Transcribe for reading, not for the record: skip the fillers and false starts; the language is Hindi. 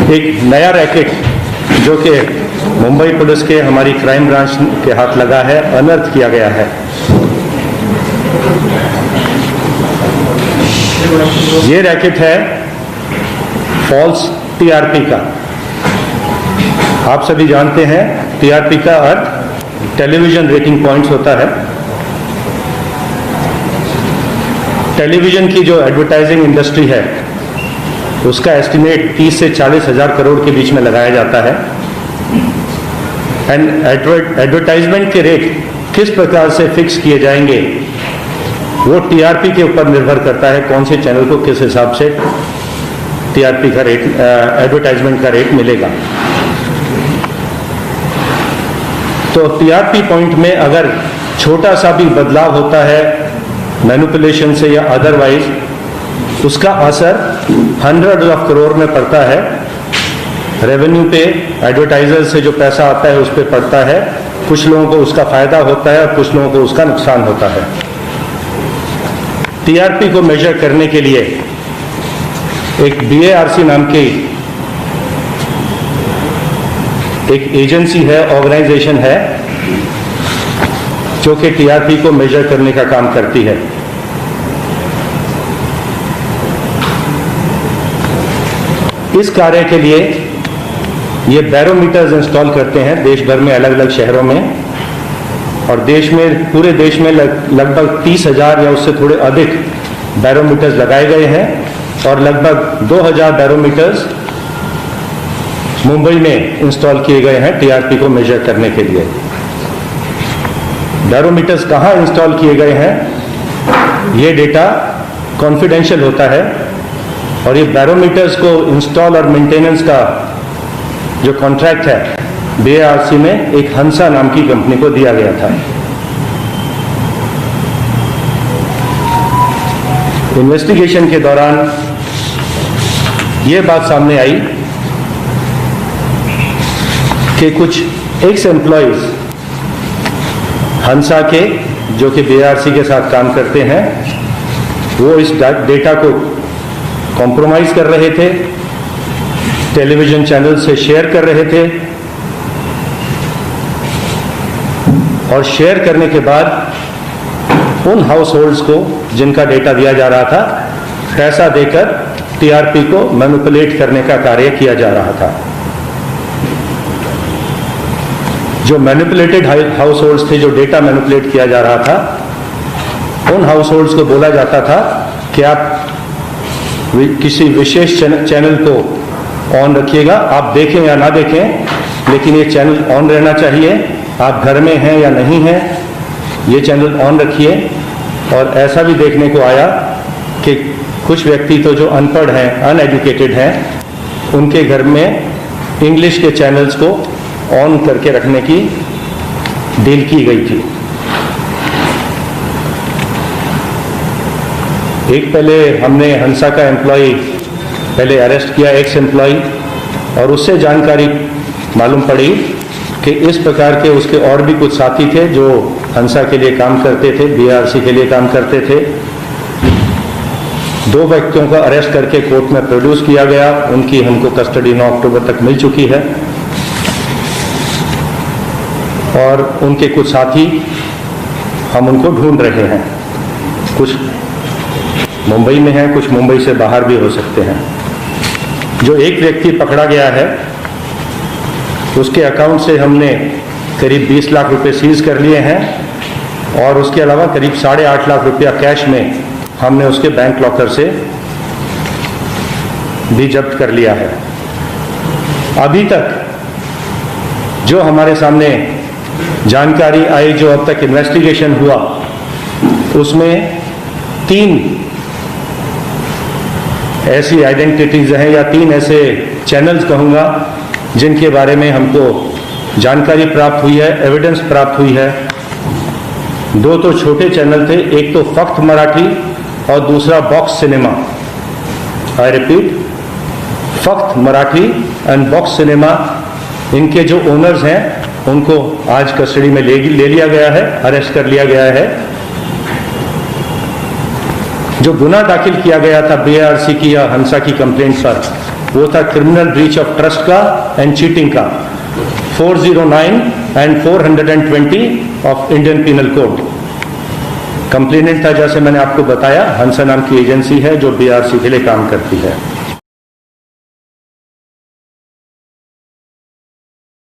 एक नया रैकेट जो कि मुंबई पुलिस के हमारी क्राइम ब्रांच के हाथ लगा है, अनर्थ किया गया है। ये रैकेट है फॉल्स टीआरपी का। आप सभी जानते हैं टीआरपी का अर्थ टेलीविजन रेटिंग पॉइंट्स होता है। टेलीविजन की जो एडवर्टाइजिंग इंडस्ट्री है उसका एस्टिमेट 30 से 40 हजार करोड़ के बीच में लगाया जाता है। एंड एडवर्टाइजमेंट के रेट किस प्रकार से फिक्स किए जाएंगे वो टीआरपी के ऊपर निर्भर करता है, कौन से चैनल को किस हिसाब से टीआरपी का रेट, एडवर्टाइजमेंट का रेट मिलेगा। तो टीआरपी पॉइंट में अगर छोटा सा भी बदलाव होता है मैनिपुलेशन से या अदरवाइज, उसका असर हंड्रेड्स ऑफ करोड़ में पड़ता है। रेवेन्यू पे, एडवर्टाइजर से जो पैसा आता है उस पर पड़ता है। कुछ लोगों को उसका फायदा होता है और कुछ लोगों को उसका नुकसान होता है। टीआरपी को मेजर करने के लिए एक बीएआरसी नाम की एक एजेंसी है, ऑर्गेनाइजेशन है, जो कि टीआरपी को मेजर करने का काम करती है। इस कार्य के लिए ये बैरोमीटर्स इंस्टॉल करते हैं देश भर में, अलग अलग शहरों में, और देश में, पूरे देश में लगभग 30,000 या उससे थोड़े अधिक बैरोमीटर्स लगाए गए हैं और लगभग 2,000 बैरोमीटर्स मुंबई में इंस्टॉल किए गए हैं टीआरपी को मेजर करने के लिए। बैरोमीटर्स कहाँ इंस्टॉल किए गए हैं ये डेटा कॉन्फिडेंशियल होता है, और ये बैरोमीटर्स को इंस्टॉल और मेंटेनेंस का जो कॉन्ट्रैक्ट है बीएआरसी में एक हंसा नाम की कंपनी को दिया गया था। इन्वेस्टिगेशन के दौरान ये बात सामने आई कि कुछ एक्स एम्प्लॉइज हंसा के, जो कि बीएआरसी के साथ काम करते हैं, वो इस डेटा को कॉम्प्रोमाइज कर रहे थे, टेलीविजन चैनल से शेयर कर रहे थे, और शेयर करने के बाद उन हाउस होल्ड्स को जिनका डेटा दिया जा रहा था पैसा देकर टीआरपी को मैनिपुलेट करने का कार्य किया जा रहा था। जो मैनिपुलेटेड हाउस होल्ड्स थे, जो डेटा मैनिपुलेट किया जा रहा था, उन हाउस होल्ड्स को बोला जाता था कि आप किसी विशेष चैनल को ऑन रखिएगा, आप देखें या ना देखें, लेकिन ये चैनल ऑन रहना चाहिए। आप घर में हैं या नहीं हैं, ये चैनल ऑन रखिए। और ऐसा भी देखने को आया कि कुछ व्यक्ति तो जो अनपढ़ हैं, अनएजुकेटेड हैं, उनके घर में इंग्लिश के चैनल्स को ऑन करके रखने की डील की गई थी। एक पहले हमने हंसा का एम्प्लॉय पहले अरेस्ट किया, एक्स एम्प्लॉय, और उससे जानकारी मालूम पड़ी कि इस प्रकार के उसके और भी कुछ साथी थे जो हंसा के लिए काम करते थे, बीआरसी के लिए काम करते थे। 2 व्यक्तियों का अरेस्ट करके कोर्ट में प्रोड्यूस किया गया। उनकी हमको कस्टडी 9 अक्टूबर तक मिल चुकी है, और उनके कुछ साथी हम उनको ढूंढ रहे हैं। कुछ मुंबई में हैं, कुछ मुंबई से बाहर भी हो सकते हैं। जो एक व्यक्ति पकड़ा गया है उसके अकाउंट से हमने करीब 20 लाख रुपए सीज कर लिए हैं, और उसके अलावा करीब 8.5 लाख रुपया कैश में हमने उसके बैंक लॉकर से भी जब्त कर लिया है। अभी तक जो हमारे सामने जानकारी आई, जो अब तक इन्वेस्टिगेशन हुआ, उसमें 3 ऐसी आइडेंटिटीज हैं या 3 ऐसे चैनल्स कहूँगा जिनके बारे में हमको जानकारी प्राप्त हुई है, एविडेंस प्राप्त हुई है। 2 तो छोटे चैनल थे, एक तो फक्त मराठी और दूसरा बॉक्स सिनेमा। आई रिपीट, फक्त मराठी एंड बॉक्स सिनेमा। इनके जो ओनर्स हैं उनको आज कस्टडी में ले लिया गया है, अरेस्ट कर लिया गया है। जो गुना दाखिल किया गया था बीएआरसी की या हंसा की कंप्लेंट पर, वो था क्रिमिनल ब्रीच ऑफ ट्रस्ट का एंड चीटिंग का, 409 and 420 of Indian penal code. Complainant था, जैसे मैंने आपको बताया, हंसा नाम की एजेंसी है जो बीआरसी के लिए काम करती है।